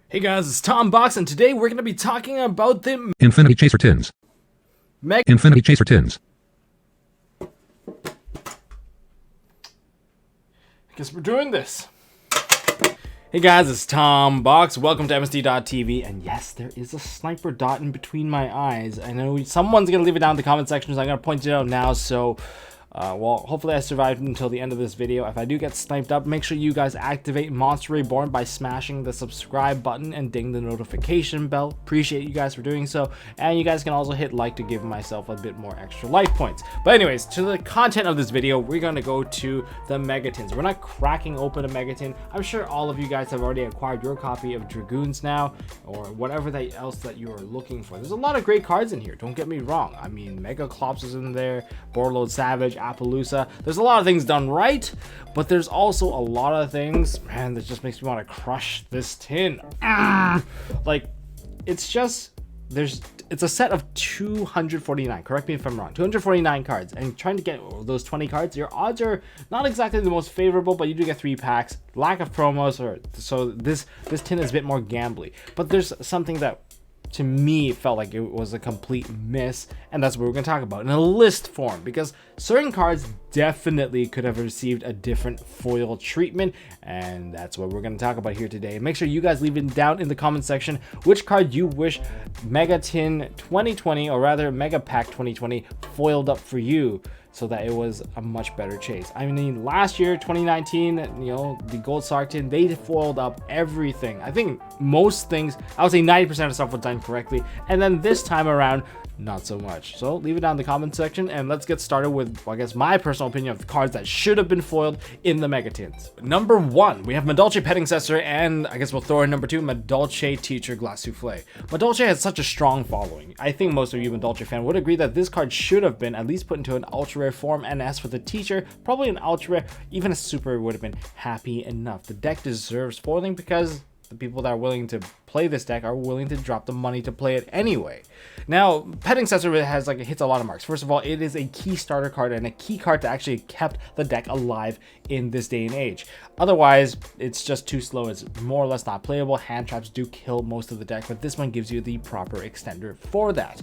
Hey guys, it's Tom Box, and today we're going to be talking about the Infinity Chaser TINS. Infinity Chaser TINS. I guess we're doing this. Hey guys, it's Tom Box. Welcome to MST.TV. And yes, there is a sniper dot in between my eyes. I know someone's going to leave it down in the comment section, so I'm going to point it out now. So, well, hopefully I survived until the end of this video. If I do get sniped up, make sure you guys activate Monster Reborn by smashing the subscribe button and ding the notification bell. Appreciate you guys for doing so. And you guys can also hit like to give myself a bit more extra life points. But anyways, to the content of this video, we're going to go to the Megatins. We're not cracking open a Megatin. I'm sure all of you guys have already acquired your copy of Dragoons now, or whatever else that you are looking for. There's a lot of great cards in here, don't get me wrong. I mean, Mega Clops is in there, Borderlord Savage, Appaloosa. There's a lot of things done right, but there's also a lot of things, man, that just makes me want to crush this tin. Like, it's a set of 249, correct me if I'm wrong, 249 cards, and trying to get those 20 cards, your odds are not exactly the most favorable, but you do get 3 packs, lack of promos, so this tin is a bit more gambly. But there's something that to me felt like it was a complete miss, and that's what we're going to talk about in a list form, because certain cards definitely could have received a different foil treatment, and that's what we're going to talk about here today. Make sure you guys leave it down in the comment section which card you wish Mega Tin 2020, or rather Mega Pack 2020, foiled up for you, so that it was a much better chase. I mean, last year, 2019, you know, the Gold Sark tin, they foiled up everything. I think most things, I would say 90% of stuff was done correctly, and then this time around, not so much. So leave it down in the comment section, and let's get started with, well, I guess, my personal opinion of the cards that should have been foiled in the Megatins. Number 1, we have Madolche Petting and I guess we'll throw in number 2, Madolche Teacher Glass Souffle. Madolche has such a strong following. I think most of you Madolche fan would agree that this card should have been at least put into an ultra rare form, and as for the Teacher, probably an ultra rare, even a super would have been happy enough. The deck deserves foiling because the people that are willing to play this deck are willing to drop the money to play it anyway. Now, Petting Cesar has hits a lot of marks. First of all, it is a key starter card and a key card that actually kept the deck alive in this day and age. Otherwise, it's just too slow. It's more or less not playable. Hand traps do kill most of the deck, but this one gives you the proper extender for that.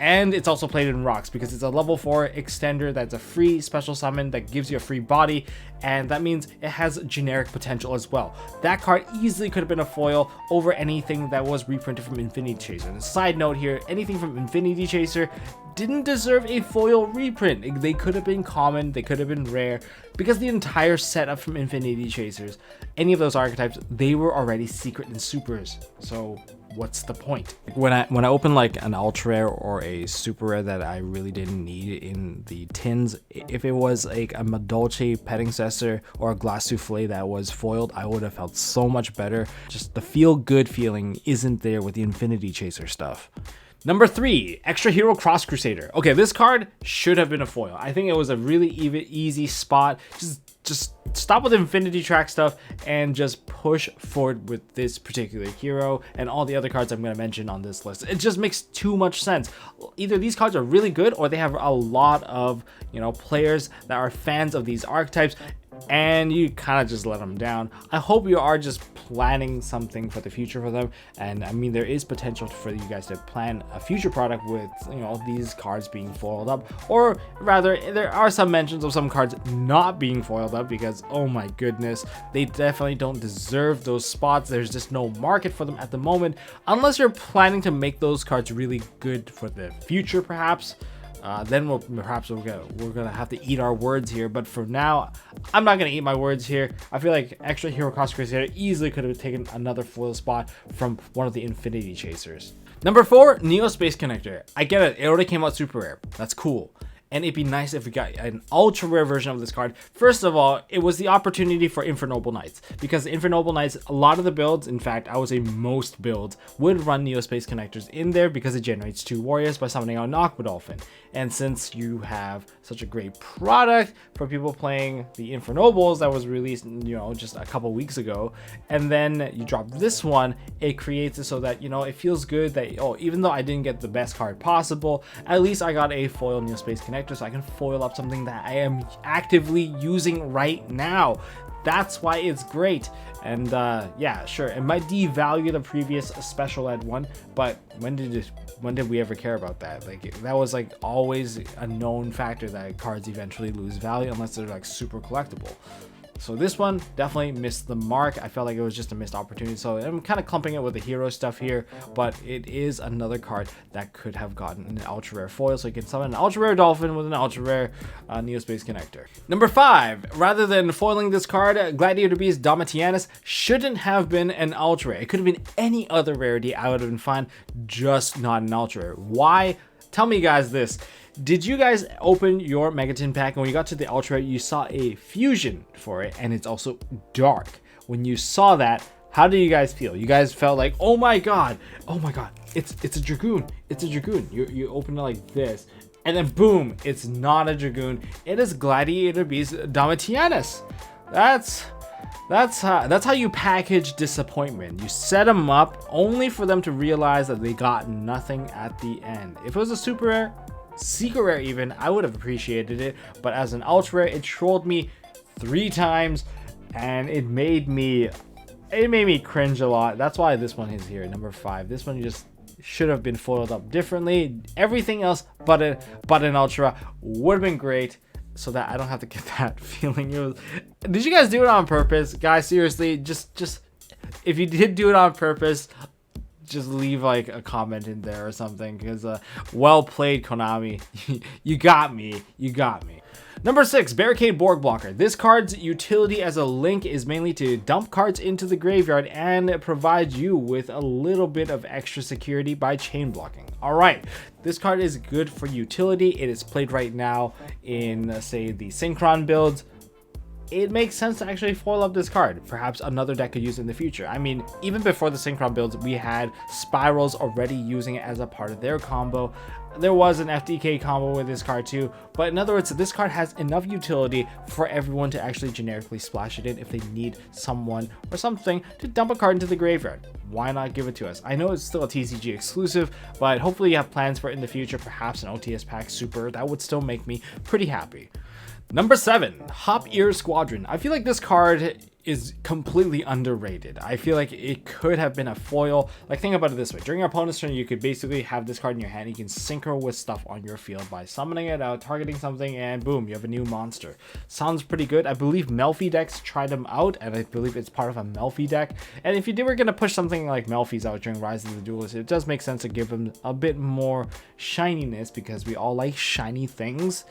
And it's also played in rocks because it's a level 4 extender that's a free special summon that gives you a free body, and that means it has generic potential as well. That card easily could have been a foil over anything that was reprinted from Infinity Chaser. And a side note here, anything from Infinity Chaser didn't deserve a foil reprint. They could have been common, they could have been rare, because the entire setup from Infinity Chasers, any of those archetypes, they were already secret and supers. So what's the point? When I open like an ultra rare or a super rare that I really didn't need in the tins, if it was like a Madolche Petting Cesar or a Glass Souffle that was foiled, I would have felt so much better. Just the feel good feeling isn't there with the Infinity Chaser stuff. Number 3, Extra Hero Cross Crusader. Okay, this card should have been a foil. I think it was a really easy spot. Just stop with Infinity Track stuff and just push forward with this particular hero and all the other cards I'm going to mention on this list. It just makes too much sense. Either these cards are really good or they have a lot of, you know, players that are fans of these archetypes, and you kind of just let them down. I hope you are just planning something for the future for them, and I mean, there is potential for you guys to plan a future product with, you know, these cards being foiled up, or rather there are some mentions of some cards not being foiled up because, oh my goodness, they definitely don't deserve those spots. There's just no market for them at the moment, unless you're planning to make those cards really good for the future perhaps. Then we're gonna have to eat our words here, but for now, I'm not gonna eat my words here. I feel like Extra Hero Cross Crusader easily could have taken another foil spot from one of the Infinity Chasers. Number 4, Neospace Connector. I get it, it already came out super rare. That's cool. And it'd be nice if we got an ultra rare version of this card. First of all, it was the opportunity for Infernoble Knights, because Infernoble Knights, a lot of the builds, in fact, I would say most builds, would run Neospace Connectors in there because it generates 2 warriors by summoning out an Aqua Dolphin. And since you have such a great product for people playing the Infernobles that was released, you know, just a couple weeks ago, and then you drop this one, it creates it so that, you know, it feels good that, oh, even though I didn't get the best card possible, at least I got a foil Neospace Connector, so I can foil up something that I am actively using right now. That's why it's great. And yeah, sure, it might devalue the previous special ed one, but when did we ever care about that? Like, that was like always a known factor that cards eventually lose value unless they're like super collectible. So this one definitely missed the mark. I felt like it was just a missed opportunity. So I'm kind of clumping it with the hero stuff here, but it is another card that could have gotten an ultra rare foil. So you can summon an ultra rare dolphin with an ultra rare Neospace Connector. Number 5, rather than foiling this card, Gladiator Beast Domitianus shouldn't have been an ultra rare. It could have been any other rarity. I would have been fine, just not an ultra rare. Why? Tell me guys this. Did you guys open your Megatin pack and when you got to the ultra rare, you saw a fusion for it and it's also dark? When you saw that, how do you guys feel? You guys felt like, oh my god, it's a Dragoon, it's a Dragoon. You open it like this and then boom, it's not a Dragoon, it is Gladiator Beast Domitianus. That's how you package disappointment. You set them up only for them to realize that they got nothing at the end. If it was a super rare, secret rare even, I would have appreciated it, but as an ultra rare, it trolled me 3 times and it made me cringe a lot. That's why this one is here, number 5. This one just should have been foiled up differently. Everything else but an ultra would have been great, so that I don't have to get that feeling. Did you guys do it on purpose? Guys, seriously, just if you did do it on purpose, just leave like a comment in there or something, because well played, Konami. You got me. Number 6, Barricade Borg Blocker. This card's utility as a link is mainly to dump cards into the graveyard and provide you with a little bit of extra security by chain blocking. Alright, this card is good for utility. It is played right now in, say, the Synchron builds. It makes sense to actually foil up this card. Perhaps another deck could use it in the future. I mean, even before the Synchron builds, we had Spirals already using it as a part of their combo. There was an FDK combo with this card too, but in other words, this card has enough utility for everyone to actually generically splash it in if they need someone or something to dump a card into the graveyard. Why not give it to us? I know it's still a TCG exclusive, but hopefully you have plans for it in the future, perhaps an OTS pack super. That would still make me pretty happy. Number 7, Hop Ear Squadron. I feel like this card is completely underrated. I feel like it could have been a foil. Like, think about it this way. During your opponent's turn, you could basically have this card in your hand. You can synchro with stuff on your field by summoning it out, targeting something, and boom, you have a new monster. Sounds pretty good. I believe Melfi decks tried them out, and I believe it's part of a Melfi deck. And if you were going to push something like Melfi's out during Rise of the Duelist, it does make sense to give them a bit more shininess, because we all like shiny things.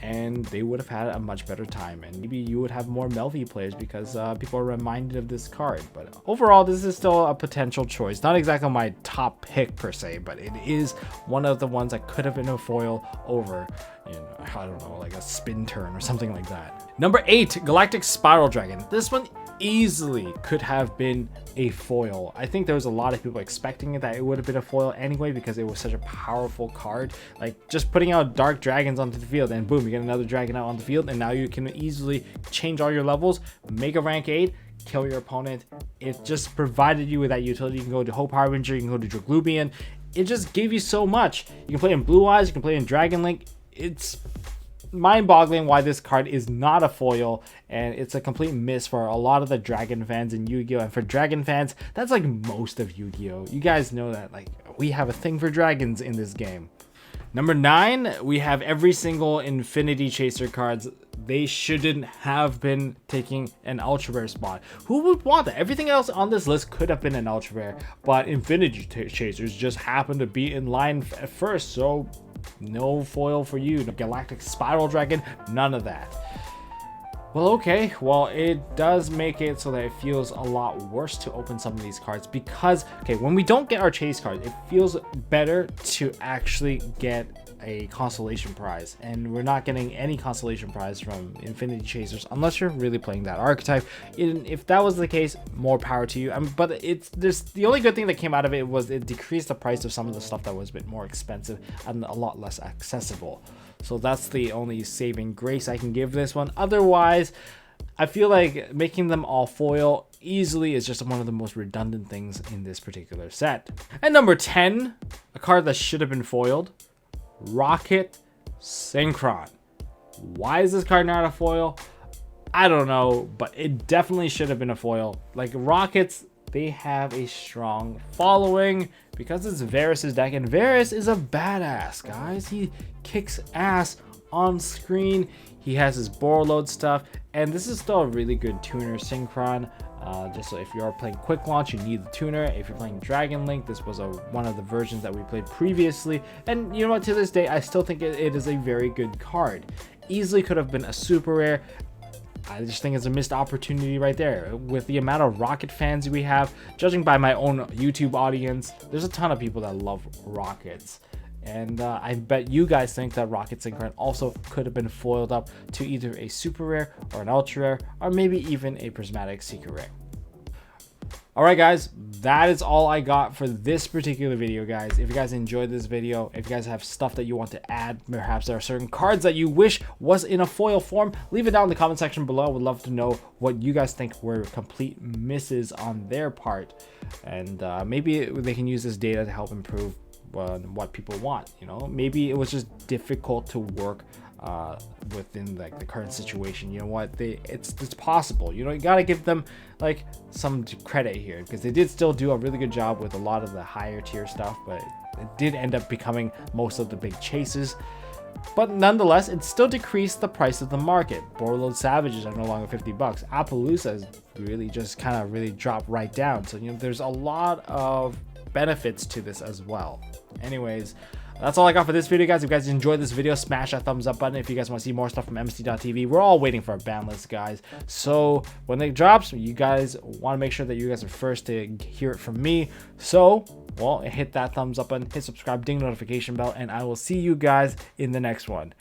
And they would have had a much better time, and maybe you would have more Melfi players because people are reminded of this card. But overall, this is still a potential choice. Not exactly my top pick per se, but it is one of the ones that could have been a foil over, you know, I don't know, like a spin turn or something like that. Number 8, Galactic Spiral Dragon. This one easily could have been a foil. I think there was a lot of people expecting it, that it would have been a foil anyway, because it was such a powerful card. Like, just putting out dark dragons onto the field and boom, you get another dragon out on the field, and now you can easily change all your levels, make a rank 8, kill your opponent. It just provided you with that utility. You can go to Hope Harbinger, you can go to Draglubian. It just gave you so much. You can play in Blue Eyes, you can play in Dragon Link. It's mind-boggling why this card is not a foil, and it's a complete miss for a lot of the Dragon fans in Yu-Gi-Oh! And for Dragon fans, that's like most of Yu-Gi-Oh! You guys know that, like, we have a thing for dragons in this game. Number 9, we have every single Infinity Chaser cards. They shouldn't have been taking an ultra rare spot. Who would want that? Everything else on this list could have been an ultra rare, but Infinity Chasers just happened to be in line at first, so no foil for you. No Galactic Spiral Dragon, none of that. Well, okay, well, it does make it so that it feels a lot worse to open some of these cards, because, okay, when we don't get our chase cards, it feels better to actually get a consolation prize, and we're not getting any consolation prize from Infinity Chasers unless you're really playing that archetype. If that was the case, more power to you. But there's the only good thing that came out of it was it decreased the price of some of the stuff that was a bit more expensive and a lot less accessible. So that's the only saving grace I can give this one. Otherwise, I feel like making them all foil easily is just one of the most redundant things in this particular set. And number 10, a card that should have been foiled, Rocket Synchron. Why is this card not a foil? I don't know, but it definitely should have been a foil. Like Rockets, they have a strong following because it's Varus's deck, and Varus is a badass, guys. He kicks ass on screen. He has his board load stuff, and this is still a really good tuner Synchron. Just so if you are playing quick launch, you need the tuner. If you're playing Dragon Link, this was one of the versions that we played previously, and you know what, to this day I still think it is a very good card. Easily could have been a super rare. I just think it's a missed opportunity right there. With the amount of Rocket fans we have, judging by my own YouTube audience, there's a ton of people that love Rockets. And I bet you guys think that Rocket Synchron also could have been foiled up to either a super rare or an ultra rare, or maybe even a prismatic secret rare. Alright guys, that is all I got for this particular video, guys. If you guys enjoyed this video, if you guys have stuff that you want to add, perhaps there are certain cards that you wish was in a foil form, leave it down in the comment section below. I would love to know what you guys think were complete misses on their part. And maybe they can use this data to help improve what people want. You know, maybe it was just difficult to work within like the current situation. You know what, it's possible. You know, you gotta give them like some credit here, because they did still do a really good job with a lot of the higher tier stuff, but it did end up becoming most of the big chases. But nonetheless, it still decreased the price of the market. Boardload Savages are no longer $50. Appaloosa has really just kind of really dropped right down. So you know, there's a lot of benefits to this as well. Anyways, that's all I got for this video, guys. If you guys enjoyed this video, smash that thumbs up button. If you guys want to see more stuff from MST.TV, we're all waiting for a ban list, guys. So when it drops, you guys want to make sure that you guys are first to hear it from me. So, well, hit that thumbs up button, hit subscribe, ding notification bell, and I will see you guys in the next one.